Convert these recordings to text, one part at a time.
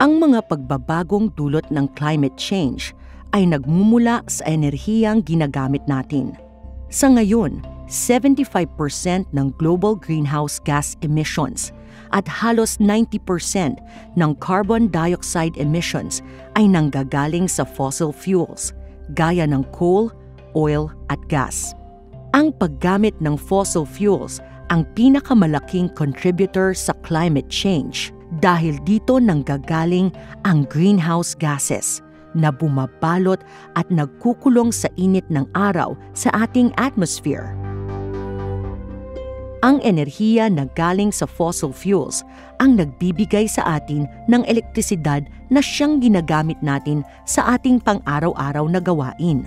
Ang mga pagbabagong dulot ng climate change ay nagmumula sa enerhiyang ginagamit natin. Sa ngayon, 75% ng global greenhouse gas emissions at halos 90% ng carbon dioxide emissions ay nanggagaling sa fossil fuels, gaya ng coal, oil at gas. Ang paggamit ng fossil fuels ang pinakamalaking contributor sa climate change dahil dito nanggagaling ang greenhouse gases na bumabalot at nagkukulong sa init ng araw sa ating atmosphere. Ang enerhiya na galing sa fossil fuels ang nagbibigay sa atin ng elektrisidad na siyang ginagamit natin sa ating pang-araw-araw na gawain.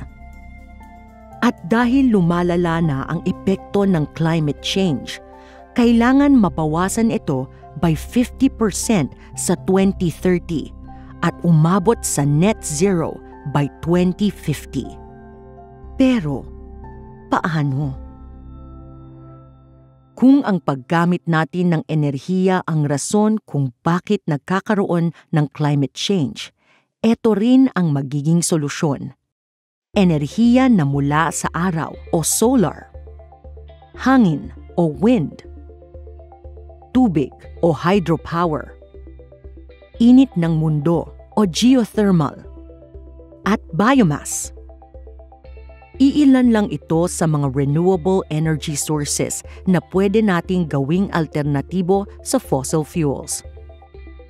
At dahil lumalala na ang epekto ng climate change, kailangan mabawasan ito by 50% sa 2030 at umabot sa net zero by 2050. Pero, paano? Kung ang paggamit natin ng enerhiya ang rason kung bakit nagkakaroon ng climate change, ito rin ang magiging solusyon. Enerhiya na mula sa araw o solar, hangin o wind, tubig o hydropower, init ng mundo o geothermal, at biomass. Iilan lang ito sa mga renewable energy sources na pwede nating gawing alternatibo sa fossil fuels.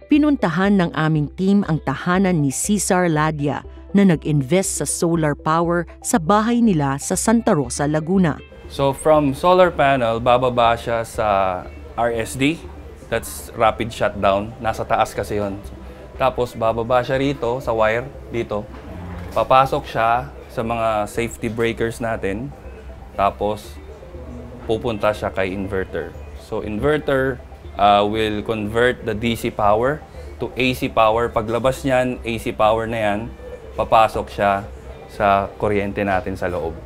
Pinuntahan ng aming team ang tahanan ni Cesar Ladia na nag-invest sa solar power sa bahay nila sa Santa Rosa, Laguna. So from solar panel, bababa siya sa RSD, that's rapid shutdown, nasa taas kasi yon. Tapos bababa siya rito sa wire, dito. Papasok siya sa mga safety breakers natin, tapos pupunta siya kay inverter. So inverter will convert the DC power to AC power. Paglabas niyan, AC power na yan, papasok siya sa kuryente natin sa loob.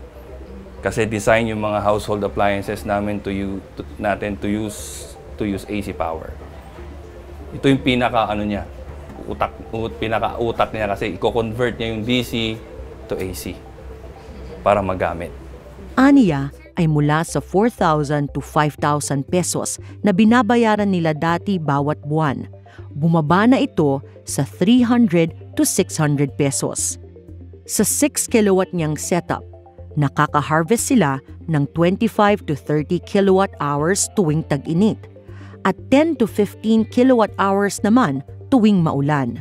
Kasi design yung mga household appliances namin to use AC power. Ito yung pinaka-utak niya kasi i-convert niya yung DC to AC para magamit. Aniya ay mula sa 4,000 to 5,000 pesos na binabayaran nila dati bawat buwan. Bumaba na ito sa 300 to 600 pesos. Sa 6 kilowatt niyang setup, nakaka-harvest sila ng 25 to 30 kilowatt hours tuwing tag-init at 10 to 15 kilowatt hours naman tuwing maulan.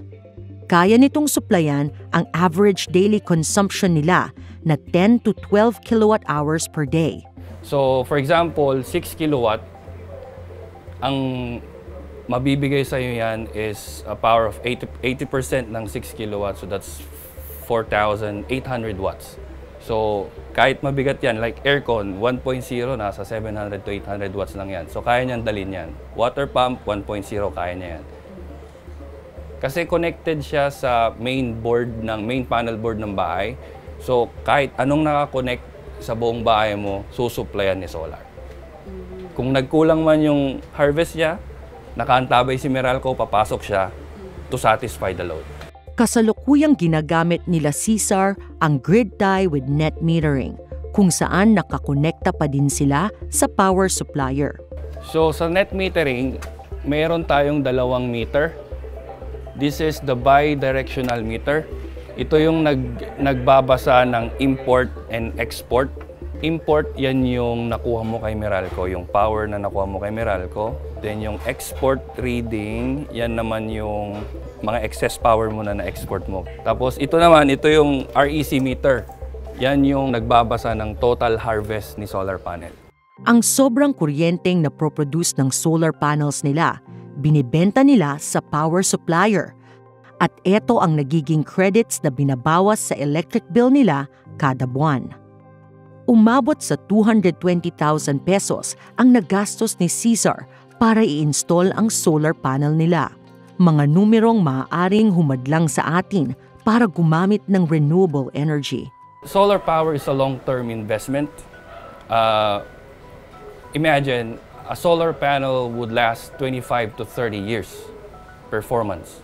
Kaya nitong suplayan ang average daily consumption nila na 10 to 12 kilowatt hours per day. So for example, 6 kilowatt, ang mabibigay sa iyo yan is a power of 80% ng 6 kilowatt, so that's 4,800 watts. So kahit mabigat yan, like aircon, 1.0, nasa 700 to 800 watts lang yan. So kaya niyan dalhin yan. Water pump, 1.0, kaya niya yan. Kasi connected siya sa main panel board ng bahay. So kahit anong nakakonect sa buong bahay mo, susuplayan ni solar. Kung nagkulang man yung harvest niya, nakaantabay si Meralco, papasok siya to satisfy the load. Kasalukuyang ginagamit nila Cesar ang grid tie with net metering, kung saan nakakonekta pa din sila sa power supplier. So sa net metering, mayroon tayong 2 meter. This is the bi-directional meter. Ito yung nagbabasa ng import and export. Import, yan yung nakuha mo kay Meralco, yung power na nakuha mo kay Meralco. Then yung export reading, yan naman yung mga excess power mo na na-export mo. Tapos ito naman, ito yung REC meter. Yan yung nagbabasa ng total harvest ni solar panel. Ang sobrang kuryenteng na produce ng solar panels nila, binibenta nila sa power supplier. At ito ang nagiging credits na binabawas sa electric bill nila kada buwan. Umabot sa 220,000 pesos ang nagastos ni Cesar para i-install ang solar panel nila. Mga numerong maaaring humadlang sa atin para gumamit ng renewable energy. Solar power is a long-term investment. Imagine, a solar panel would last 25 to 30 years performance.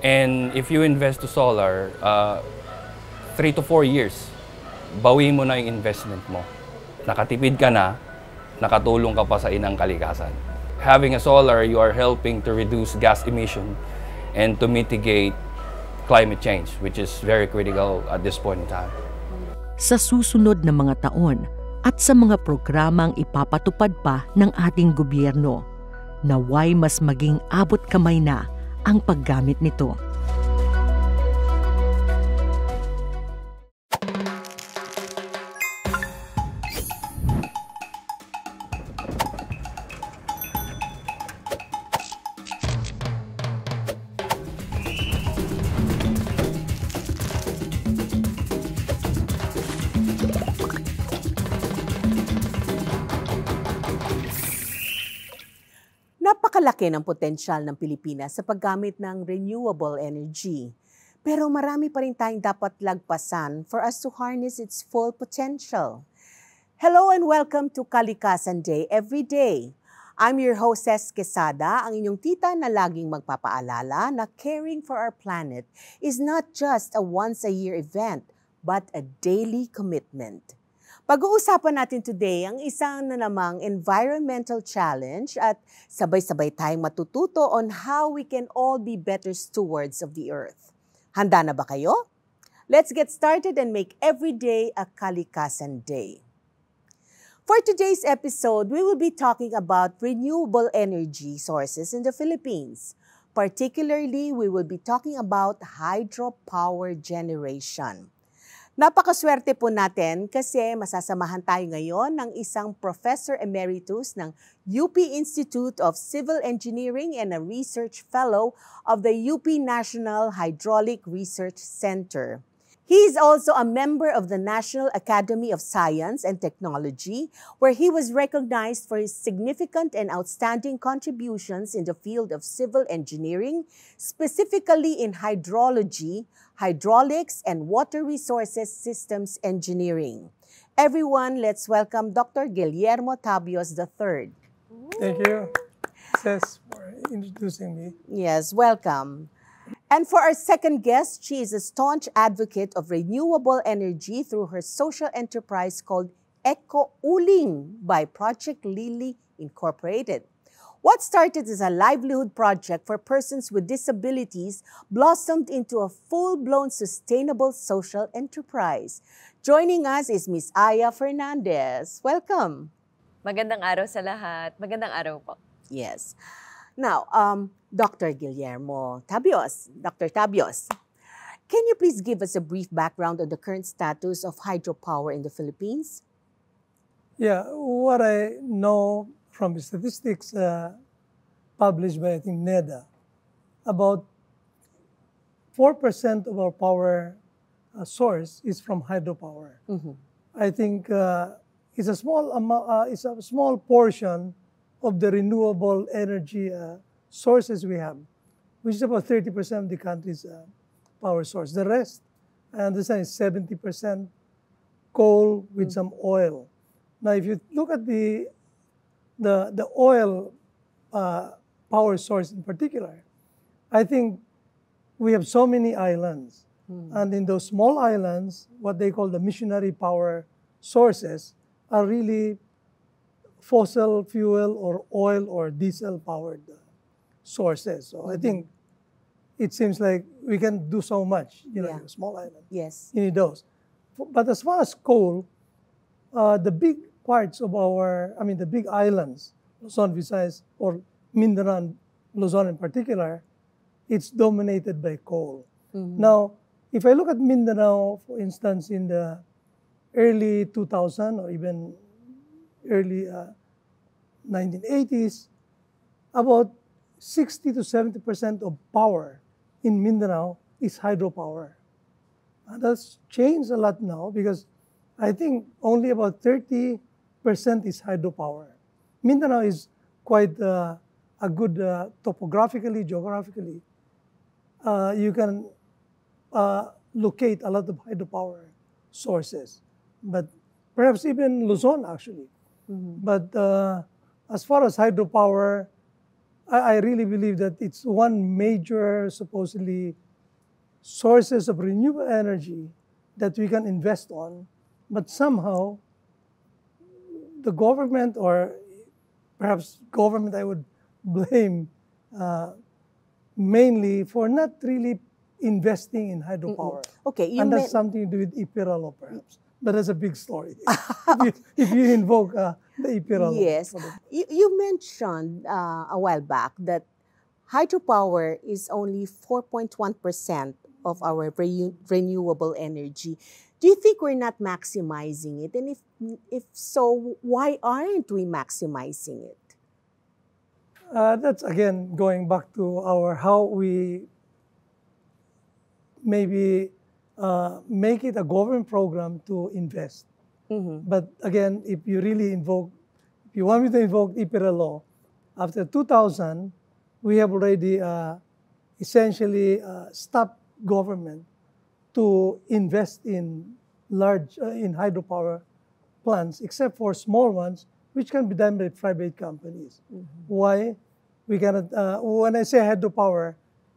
And if you invest to solar, 3 to 4 years, bawi mo na yung investment mo. Nakatipid ka na, nakatulong ka pa sa inang kalikasan. Having a solar, you are helping to reduce gas emission and to mitigate climate change, which is very critical at this point in time. Sa susunod na mga taon at sa mga programang ipapatupad pa ng ating gobyerno, naway mas maging abot kamay na ang paggamit nito. Napakalaki ng potensyal ng Pilipinas sa paggamit ng renewable energy. Pero marami pa rin tayong dapat lagpasan for us to harness its full potential. Hello and welcome to Kalikasan Day Every Day. I'm your hostess Quesada, ang inyong tita na laging magpapaalala na caring for our planet is not just a once-a-year event, but a daily commitment. Pag-uusapan natin today ang isang na namang environmental challenge at sabay-sabay tayong matututo on how we can all be better stewards of the earth. Handa na ba kayo? Let's get started and make every day a Kalikasan Day. For today's episode, we will be talking about renewable energy sources in the Philippines. Particularly, we will be talking about hydropower generation. Napakaswerte po natin kasi masasamahan tayo ngayon ng isang Professor Emeritus ng UP Institute of Civil Engineering and a Research Fellow of the UP National Hydraulic Research Center. He is also a member of the National Academy of Science and Technology, where he was recognized for his significant and outstanding contributions in the field of civil engineering, specifically in hydrology, hydraulics, and water resources systems engineering. Everyone, let's welcome Dr. Guillermo Tabios III. Thank you, Cess, for introducing me. Yes, welcome. And for our second guest, she is a staunch advocate of renewable energy through her social enterprise called Eco Uling by Project Lily Incorporated. What started as a livelihood project for persons with disabilities blossomed into a full-blown sustainable social enterprise. Joining us is Ms. Aya Fernandez. Welcome. Magandang araw sa lahat. Magandang araw po. Yes. Now, Dr. Guillermo Tabios, Dr. Tabios, can you please give us a brief background on the current status of hydropower in the Philippines? Yeah, what I know from the statistics published by, I think, NEDA, about 4% of our power source is from hydropower. Mm-hmm. I think it's a small amount, it's a small portion of the renewable energy sources we have, which is about 30% of the country's power source. The rest, I understand, is 70% coal with some oil. Now, if you look at the oil power source in particular, I think we have so many islands. And in those small islands, what they call the missionary power sources are really fossil fuel or oil or diesel powered sources. So I think it seems like we can do so much, in a small island. Yes. You need those. But as far as coal, the big parts of the big islands, Luzon, Visayas, or Mindanao and Luzon in particular, it's dominated by coal. Mm-hmm. Now, if I look at Mindanao, for instance, in the early 2000 or even early 1980s, about 60 to 70% of power in Mindanao is hydropower. And that's changed a lot now because I think only about 30% is hydropower. Mindanao is quite a good topographically, geographically. You can locate a lot of hydropower sources, but perhaps even Luzon actually. Mm-hmm. But as far as hydropower, I really believe that it's one major, supposedly, sources of renewable energy that we can invest on, but somehow the government, or perhaps government I would blame mainly for not really investing in hydropower. Okay, And that's something to do with Ipiralo, perhaps. But that's a big story. if you invoke the Ipiralo. Yes. You mentioned a while back that hydropower is only 4.1% of our renewable energy. Do you think we're not maximizing it? And if so, why aren't we maximizing it? That's again going back to how we maybe make it a government program to invest. But again, if you want me to invoke IPIRA law, after 2000, we have already essentially stopped government to invest in large in hydropower plants, except for small ones, which can be done by private companies. Why? We cannot. When I say hydropower,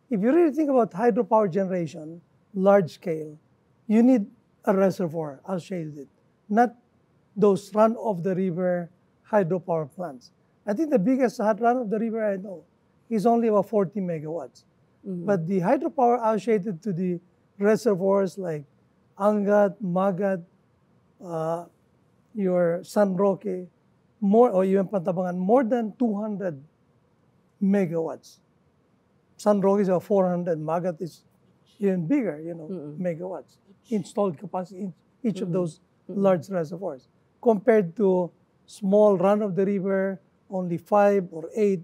if you really think about hydropower generation, large scale, you need a reservoir associated, not those run-of-the-river hydropower plants. I think the biggest run-of-the-river I know is only about 40 megawatts. But the hydropower associated to the reservoirs like Angat, Magat, your San Roque, or even Pantabangan, more than 200 megawatts. San Roque is about 400, Magat is even bigger, megawatts, installed capacity in each of those large reservoirs, compared to small run-of-the-river, only 5 or 8.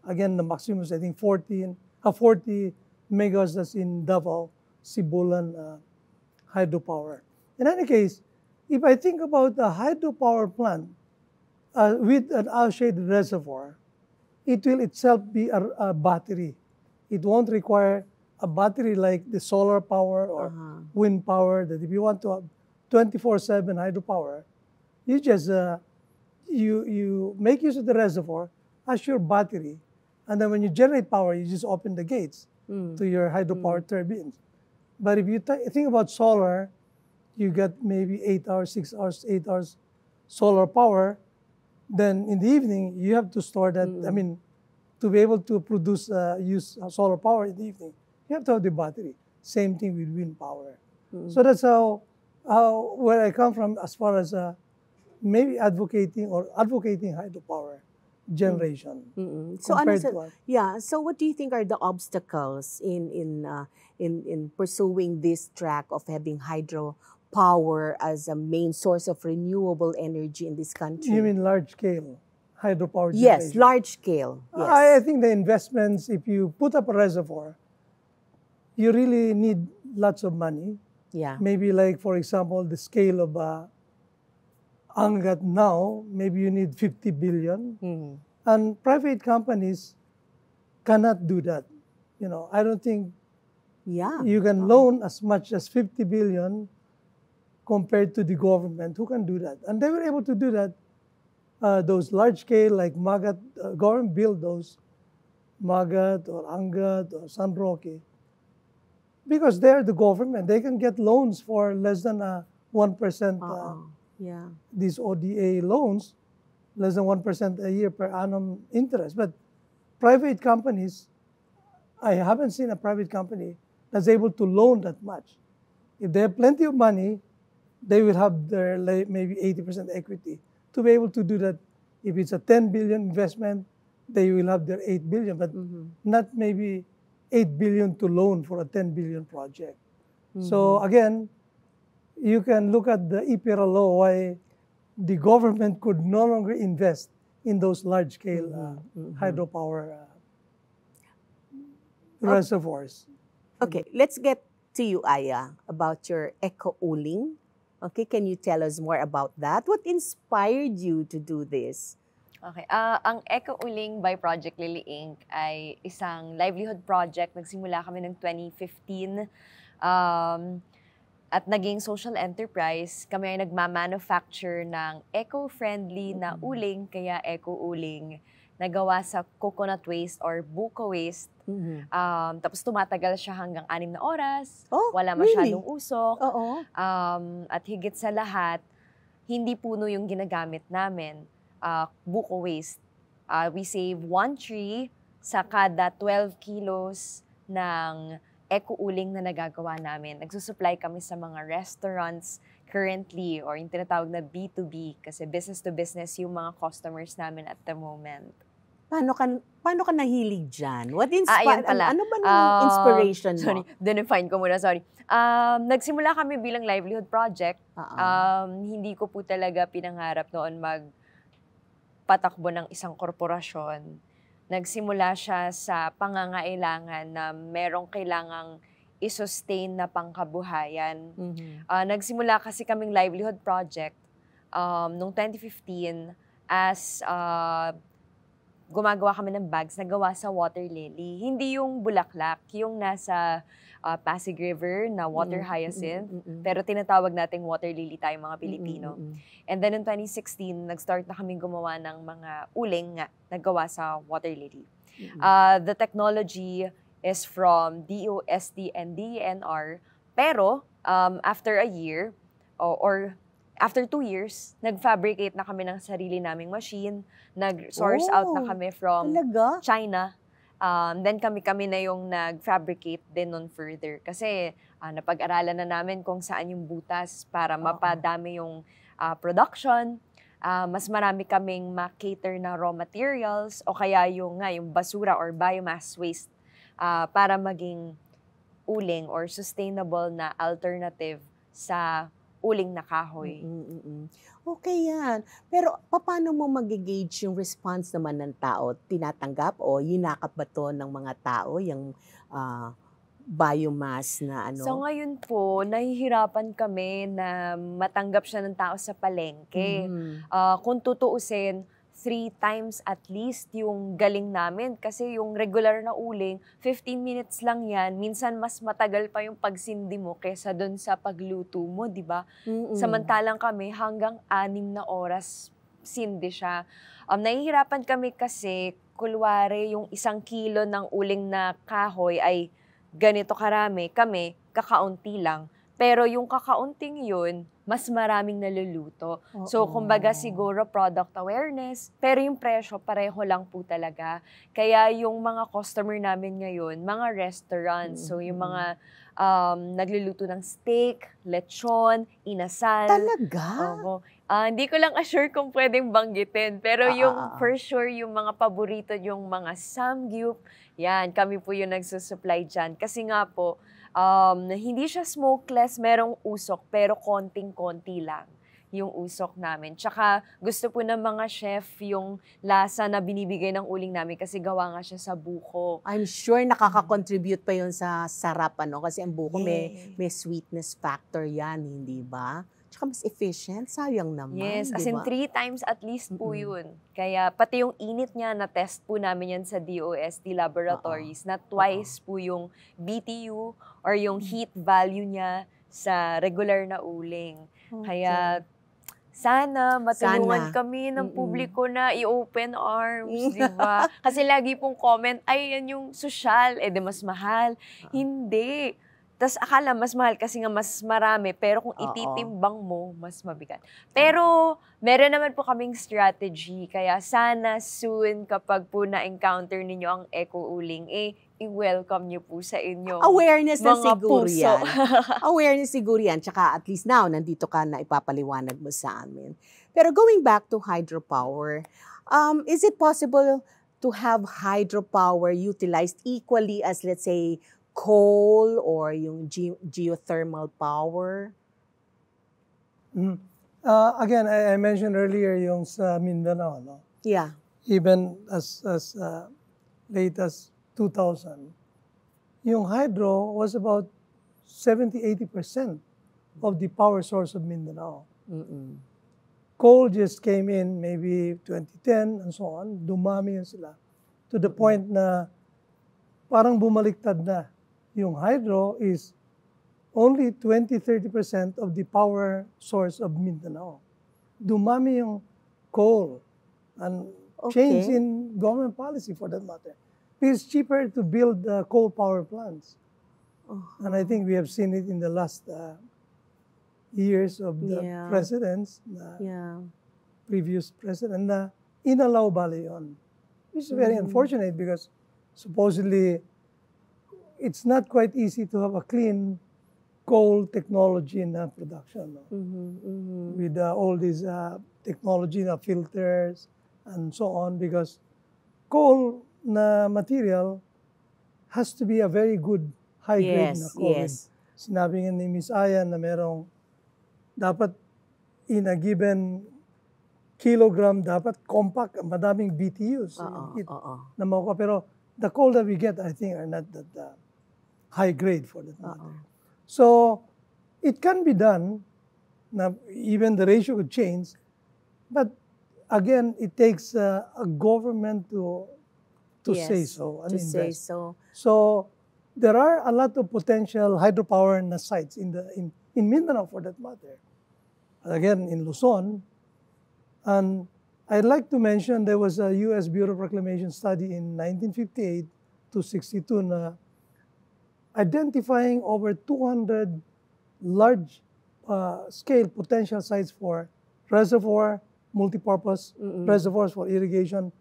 Again, the maximum is, I think, 40 megawatts that's in Davao, Sibulan hydropower. In any case, if I think about a hydropower plant with an associated reservoir, it will itself be a battery. It won't require a battery like the solar power or wind power, that if you want to have 24/7 hydropower, you just you make use of the reservoir as your battery, and then when you generate power, you just open the gates to your hydropower turbines. But if you think about solar, you get maybe 8 hours, 6 hours, 8 hours solar power. Then in the evening, you have to store that. I mean, to be able to use solar power in the evening, you have to have the battery. Same thing with wind power. So that's where I come from as far as maybe advocating hydropower generation. So, so what do you think are the obstacles in pursuing this track of having hydropower as a main source of renewable energy in this country? You mean large scale hydropower generation? Yes, large scale. Yes. I think the investments, if you put up a reservoir, you really need lots of money. Yeah. Maybe like, for example, the scale of Angat now, maybe you need 50 billion. And private companies cannot do that. I don't think you can loan as much as 50 billion compared to the government who can do that. And they were able to do that. Those large scale, like Magat, government build those, Magat or Angat or San Roque, because they're the government. They can get loans for less than 1%. These ODA loans, less than 1% a year per annum interest. But private companies, I haven't seen a private company that's able to loan that much. If they have plenty of money, they will have their maybe 80% equity to be able to do that. If it's a 10 billion investment, they will have their 8 billion, but not maybe 8 billion to loan for a 10 billion project. So again, you can look at the IPIRA law, why the government could no longer invest in those large-scale hydropower reservoirs. Okay, let's get to you, Aya, about your Eco-Uling. Okay, can you tell us more about that? What inspired you to do this? Okay, ang Eco-Uling by Project Lily Inc. ay isang livelihood project. Nagsimula kami ng 2015. At naging social enterprise, kami ay nagmamanufacture ng eco-friendly na uling, kaya Eco-Uling, nagawa sa coconut waste or buko waste. Tapos tumatagal siya hanggang 6 na oras. Oh, wala really? masyadong usok. Oo. At higit sa lahat, hindi puno yung ginagamit namin. Buko waste. We save 1 tree sa kada 12 kilos ng eco-uling na nagagawa namin. Nagsusupply kami sa mga restaurants currently or yung tinatawag na B2B kasi business to business yung mga customers namin at the moment. Paano ka nahilig dyan? What Ayun inspired? pala. Ano ba yung inspiration mo? Sorry, define ko muna, sorry. Nagsimula kami bilang livelihood project. Hindi ko po talaga pinangarap noon magpatakbo ng isang korporasyon. Nagsimula siya sa pangangailangan na merong kailangang i-sustain na pangkabuhayan. Nagsimula kasi kaming livelihood project noong 2015 as gumagawa kami ng bags na gawa sa water lily. Hindi yung bulaklak, yung nasa Pasig River na water hyacinth, pero tinatawag nating water lily tayo mga Pilipino. And then in 2016, nag-start na kaming gumawa ng mga uling nga na gawa sa water lily. The technology is from DOST and DENR, pero after a year or after 2 years, nag-fabricate na kami ng sarili naming machine. Nag-source out na kami from China. Then kami na yung nag-fabricate din nun further. Kasi napag-aralan na namin kung saan yung butas para mapadami yung production. Mas marami kaming ma-cater na raw materials o kaya yung basura or biomass waste para maging uling or sustainable na alternative sa uling na kahoy. Okay yan. Pero paano mo mag-gauge yung response naman ng tao? Tinatanggap o yinakap ba to ng mga tao, yung biomass na ano? So ngayon po, nahihirapan kami na matanggap siya ng tao sa palengke. Kung tutuusin, 3 times at least yung galing namin. Kasi yung regular na uling, 15 minutes lang yan. Minsan mas matagal pa yung pagsindi mo kesa doon sa pagluto mo, di ba? Samantalang kami, hanggang 6 na oras sindi siya. Nahihirapan kami kasi, kulwari yung 1 kilo ng uling na kahoy ay ganito karami. Kami, kakaunti lang. Pero yung kakaunting yun, mas maraming naluluto. So, kumbaga siguro product awareness, pero yung presyo pareho lang po talaga. Kaya yung mga customer namin ngayon, mga restaurants, so yung mga nagluluto ng steak, lechon, inasal. Talaga? Hindi ko lang assure kung pwedeng banggitin, pero yung for sure, yung mga paborito, yung mga samgyup, yan, kami po yung nagsusupply dyan. Kasi nga po, hindi siya smokeless, merong usok, pero konting-konti lang yung usok namin. Tsaka gusto po ng mga chef yung lasa na binibigay ng uling namin kasi gawa nga siya sa buko. I'm sure nakaka-contribute pa yun sa sarap, ano? Kasi ang buko may sweetness factor yan, hindi ba? Tsaka mas efficient, sayang naman. Yes, as in 3 times at least po yun. Kaya pati yung init niya, na-test po namin yan sa DOST laboratories, na twice po yung BTU or yung heat value niya sa regular na uling. Kaya sana matulungan kami ng publiko na i-open arms, di ba? Kasi lagi pong comment, ay yan yung social, di mas mahal. Hindi. Tapos akala mas mahal kasi nga mas marami, pero kung ititimbang mo, mas mabigat. Pero meron naman po kaming strategy, kaya sana soon kapag po na-encounter ninyo ang eco-uling, i-welcome nyo po sa inyo. Awareness na siguro puso. yan. Awareness siguro yan. Tsaka at least now, nandito ka na ipapaliwanag mo sa amin. Pero going back to hydropower, is it possible to have hydropower utilized equally as, let's say, coal or yung geothermal power? Again, I mentioned earlier yung sa Mindanao, no? Yeah. Even as late as 2000, yung hydro was about 70-80% of the power source of Mindanao. Coal just came in maybe 2010 and so on. Dumami yun sila to the point na parang bumaliktad na. Yung hydro is only 20-30% of the power source of Mindanao. Dumami yung coal. And change in government policy for that matter. It's cheaper to build coal power plants. And I think we have seen it in the last years of the presidents, previous president, na inalaw bale yun. Which is very unfortunate because supposedly it's not quite easy to have a clean coal technology in production. No? With all these technology na filters and so on, because coal na material has to be a very good high-grade na coal. Sinabi nga ni Ms. Ayan na merong dapat in a given kilogram, dapat compact, madaming BTUs na makuha. Pero the coal that we get, I think, are not that high-grade for that matter. So, it can be done. Now, even the ratio could change. But, again, it takes a government to say so. So, there are a lot of potential hydropower na sites in Mindanao for that matter. Again, in Luzon. And I'd like to mention there was a U.S. Bureau of Reclamation study in 1958 to 62 na identifying over 200 large scale potential sites for reservoir, multipurpose reservoirs for irrigation,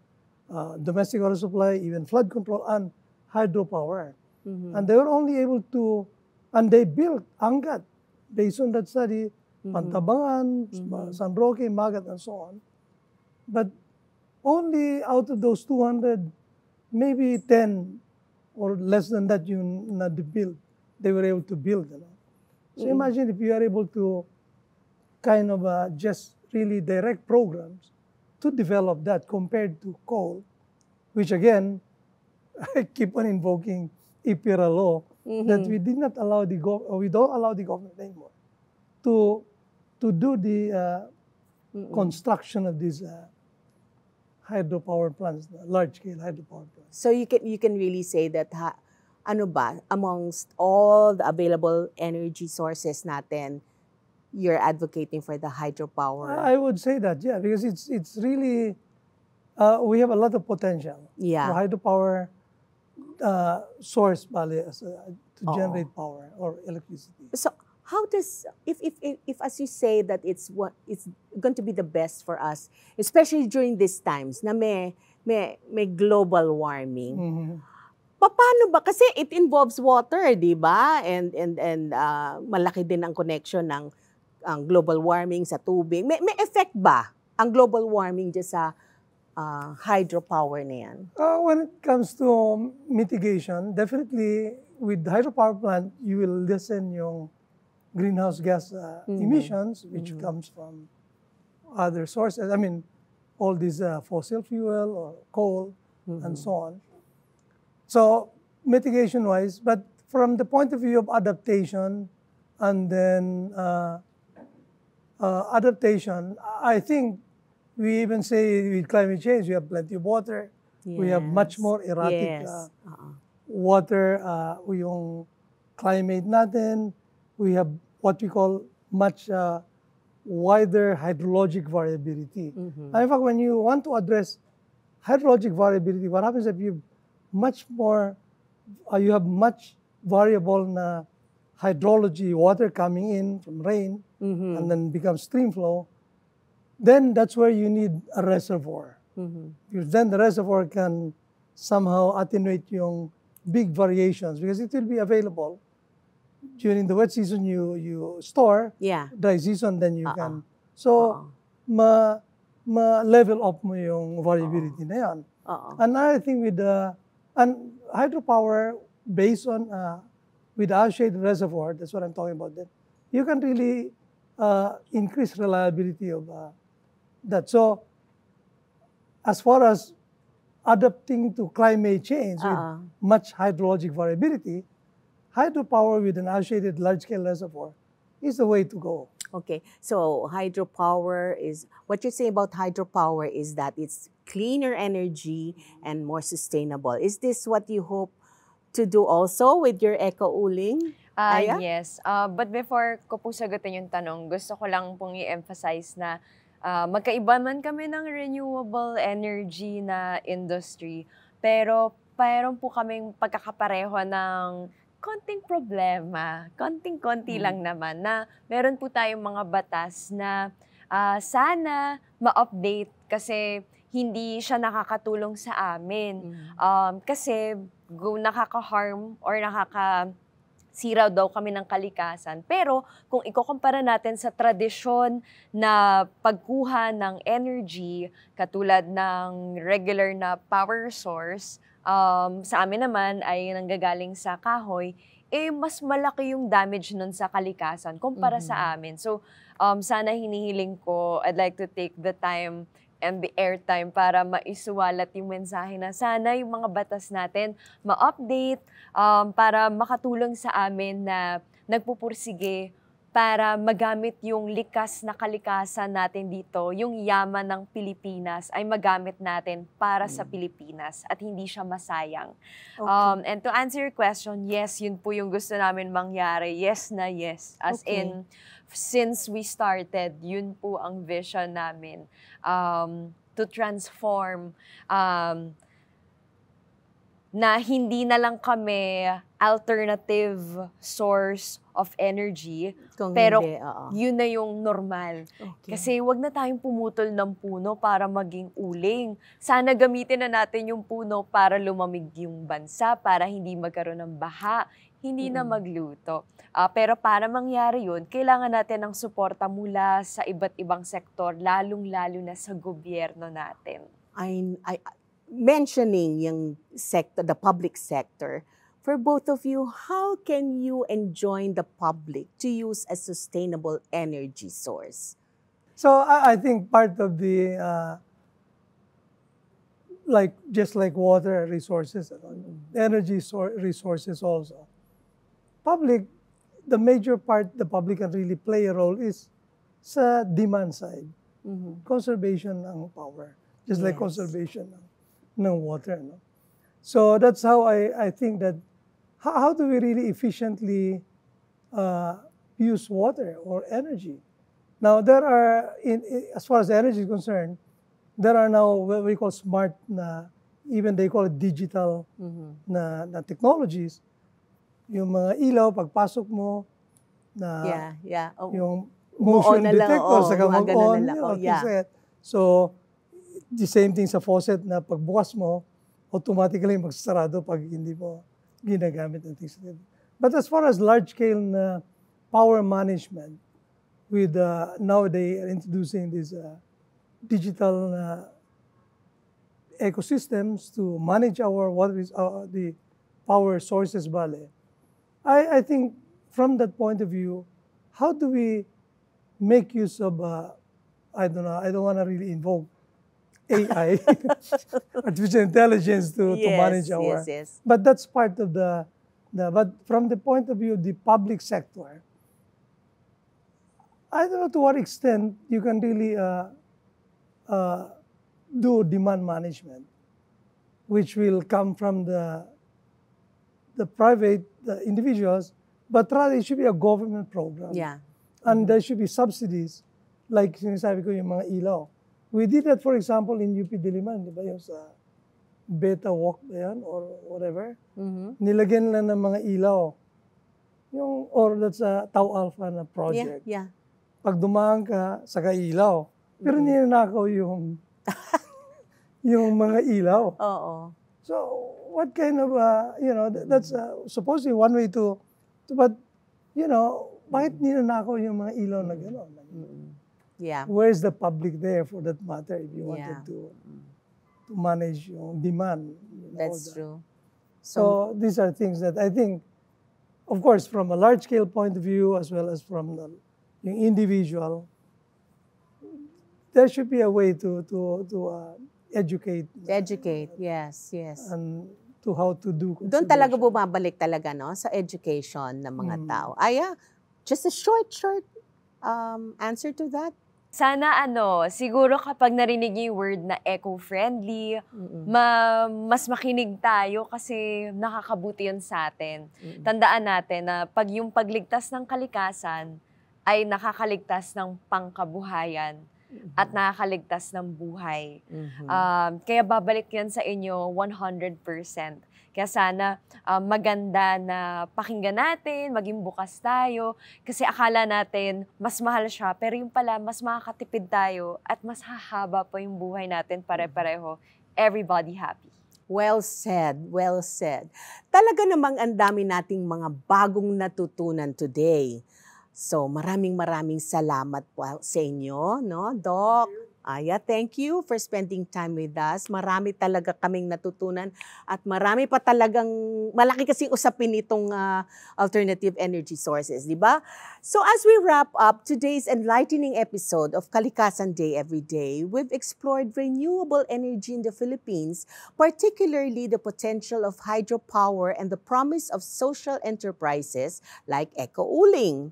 domestic water supply, even flood control, and hydropower. And they were only able to, and they built Angat based on that study, Pantabangan, San Roque, Magat, and so on. But only out of those 200, maybe 10 or less than that they were able to build. You know? So imagine if you are able to kind of just really direct programs to develop that compared to coal, which again, I keep on invoking IPIRA law, that we did not allow we don't allow the government anymore to do the construction of these hydropower plants, large-scale hydropower plants. So you can really say that amongst all the available energy sources natin, you're advocating for the hydropower. I would say that, yeah, because it's really we have a lot of potential for hydropower source to generate power or electricity. So how does if as you say that it's going to be the best for us, especially during these times na may global warming. Paano ba kasi it involves water, di ba? And malaki din ang connection ng ang global warming sa tubig. May effect ba ang global warming dyan sa hydropower na yan? When it comes to mitigation, definitely with hydropower plant, you will lessen yung greenhouse gas emissions, which comes from other sources. I mean, all these fossil fuel or coal and so on. So, mitigation-wise, but from the point of view of adaptation, and then adaptation, I think we even say with climate change, we have plenty of water. We have much more erratic water, yung climate natin. We have what we call much wider hydrologic variability. And in fact, when you want to address hydrologic variability, what happens if you have much variable na hydrology, water coming in from rain, and then becomes stream flow, then that's where you need a reservoir. Because then the reservoir can somehow attenuate yung big variations, because it will be available. During the wet season, you store. Dry season, then you can. So, ma-level up mo yung variability na yan. Another thing with and hydropower based on with associated reservoir, that's what I'm talking about, that you can really increase reliability of that. So, as far as adapting to climate change with much hydrologic variability, hydropower with an associated large-scale reservoir is the way to go. Okay, so hydropower is, what you say about hydropower is that it's cleaner energy and more sustainable. Is this what you hope to do also with your eco-uling? Yes. But before ko po sagutin yung tanong, gusto ko lang pong i-emphasize na magkaiba man kami ng renewable energy na industry, pero mayroon po kaming pagkakapareho ng konting problema, konting-konti lang naman, na meron po tayong mga batas na sana ma-update kasi hindi siya nakakatulong sa amin. Kasi nakaka-harm or nakakasira daw kami ng kalikasan. Pero kung ikukumpara natin sa tradisyon na pagkuha ng energy, katulad ng regular na power source, sa amin naman ay nanggagaling sa kahoy, mas malaki yung damage nun sa kalikasan kumpara sa amin. So, sana hinihiling ko, I'd like to take the time and the airtime para maisuwalat yung mensahe na sana yung mga batas natin ma-update para makatulong sa amin na nagpupursige para magamit yung likas na kalikasan natin dito, yung yaman ng Pilipinas ay magamit natin para sa Pilipinas at hindi siya masayang. Okay. And to answer your question, yes, yun po yung gusto namin mangyari. Yes na yes. As in, since we started, yun po ang vision namin, to transform, na hindi na lang kami alternative source of energy, Kung pero hindi, yun na yung normal. Okay. Kasi wag na tayong pumutol ng puno para maging uling. Sana gamitin na natin yung puno para lumamig yung bansa, para hindi magkaroon ng baha, hindi na magluto. Pero para mangyari yun, kailangan natin ng suporta mula sa iba't ibang sektor, lalong-lalo na sa gobyerno natin. Mentioning yung sector, the public sector, for both of you, how can you enjoin the public to use a sustainable energy source? So I think part of the, just like water resources, energy resources also, the major part the public can really play a role is sa demand side. Conservation ng power, just like conservation ng water. No? So that's how I think that, how do we really efficiently use water or energy? Now, there are, as far as energy is concerned, there are now what we call smart, even they call it digital na technologies. Yung mga ilaw, pagpasok mo, yung motion detector, saka mag-on, So, the same thing sa faucet na pagbukas mo, automatically magsasarado pag hindi mo ginagamit ng things. But as far as large-scale na power management, with now they are introducing these digital ecosystems to manage our the power sources, I think from that point of view, how do we make use of, I don't know, I don't want to really invoke AI, artificial intelligence to manage our, but that's part of but from the point of view of the public sector, I don't know to what extent you can really do demand management, which will come from the private individuals, but rather it should be a government program. And there should be subsidies, like sinasabi ko yung mga ilaw. We did that, for example, in UP Diliman, di ba, yung sa Beta Walk yan, or whatever. Nilagyan lang ng mga ilaw. Or that's a Tau Alpha na project. Pag dumaan ka, saka ilaw. Pero ninanakaw yung mga ilaw. So, what kind of, that's supposedly one way to, but, bakit ninanakaw yung mga ilaw na gano'n? Where's the public there for that matter if you wanted to manage your demand? That's true. So these are things that I think, of course, from a large-scale point of view as well as from the individual, there should be a way to educate. Educate, yes. And to how to do conservation. Doon talaga bumabalik talaga, no, sa education ng mga tao. Just a short answer to that. Sana siguro kapag narinig niyo yung word na eco-friendly, mas makinig tayo kasi nakakabuti yun sa atin. Tandaan natin na pag yung pagligtas ng kalikasan ay nakakaligtas ng pangkabuhayan at nakakaligtas ng buhay. Mhm. Kaya babalik yan sa inyo 100%. Kaya sana maganda na pakinggan natin, maging bukas tayo. Kasi akala natin mas mahal siya, pero yung pala mas makakatipid tayo at mas hahaba pa yung buhay natin pare-pareho. Everybody happy. Well said, well said. Talaga namang ang dami nating mga bagong natutunan today. So maraming salamat po sa inyo, no, Doc? Aya, thank you for spending time with us. Marami talaga kaming natutunan at marami pa talagang malaki kasing usapin itong alternative energy sources, di ba? So as we wrap up today's enlightening episode of Kalikasan Day Every Day, we've explored renewable energy in the Philippines, particularly the potential of hydropower and the promise of social enterprises like Eco-Uling.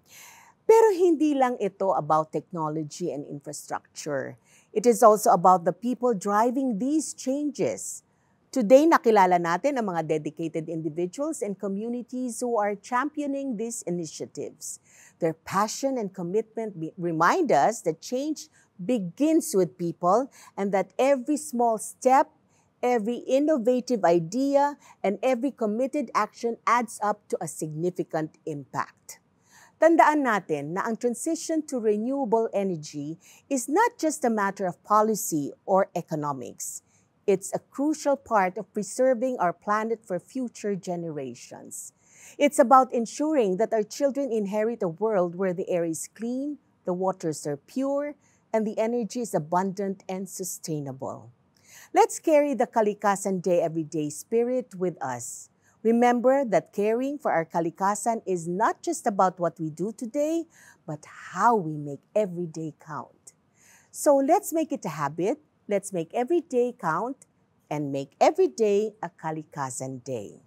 Pero hindi lang ito about technology and infrastructure. It is also about the people driving these changes. Today, nakilala natin ang mga dedicated individuals and communities who are championing these initiatives. Their passion and commitment remind us that change begins with people and that every small step, every innovative idea, and every committed action adds up to a significant impact. Tandaan natin na ang transition to renewable energy is not just a matter of policy or economics. It's a crucial part of preserving our planet for future generations. It's about ensuring that our children inherit a world where the air is clean, the waters are pure, and the energy is abundant and sustainable. Let's carry the Kalikasan Day Everyday spirit with us. Remember that caring for our kalikasan is not just about what we do today, but how we make every day count. So let's make it a habit, let's make every day count, and make every day a Kalikasan Day.